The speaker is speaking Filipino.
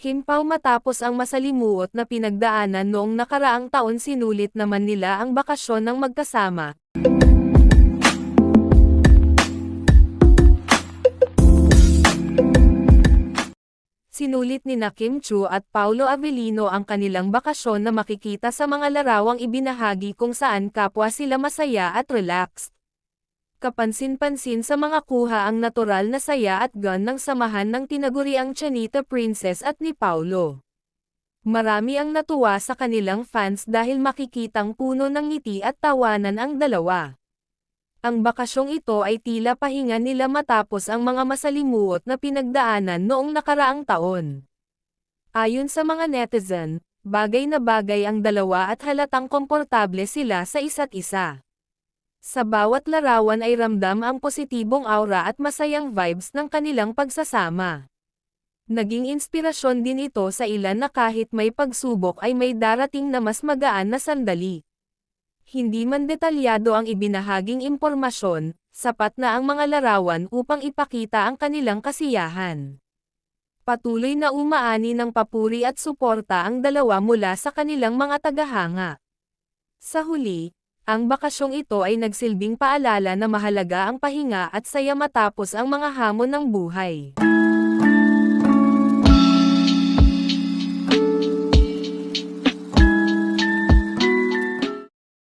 Kim Pao matapos ang masalimuot na pinagdaanan noong nakaraang taon sinulit naman nila ang bakasyon ng magkasama. Sinulit nina Kim Chiu at Paulo Avellino ang kanilang bakasyon na makikita sa mga larawang ibinahagi kung saan kapwa sila masaya at relaxed. Kapansin-pansin sa mga kuha ang natural na saya at gun ng samahan ng tinaguriang Chanita Princess at ni Paulo. Marami ang natuwa sa kanilang fans dahil makikitang puno ng ngiti at tawanan ang dalawa. Ang bakasyong ito ay tila pahinga nila matapos ang mga masalimuot na pinagdaanan noong nakaraang taon. Ayon sa mga netizen, bagay na bagay ang dalawa at halatang komportable sila sa isa't isa. Sa bawat larawan ay ramdam ang positibong aura at masayang vibes ng kanilang pagsasama. Naging inspirasyon din ito sa ilan na kahit may pagsubok ay may darating na mas magaan na sandali. Hindi man detalyado ang ibinahaging impormasyon, sapat na ang mga larawan upang ipakita ang kanilang kasiyahan. Patuloy na umaani ng papuri at suporta ang dalawa mula sa kanilang mga tagahanga. Sa huli, ang bakasyong ito ay nagsilbing paalala na mahalaga ang pahinga at saya matapos ang mga hamon ng buhay.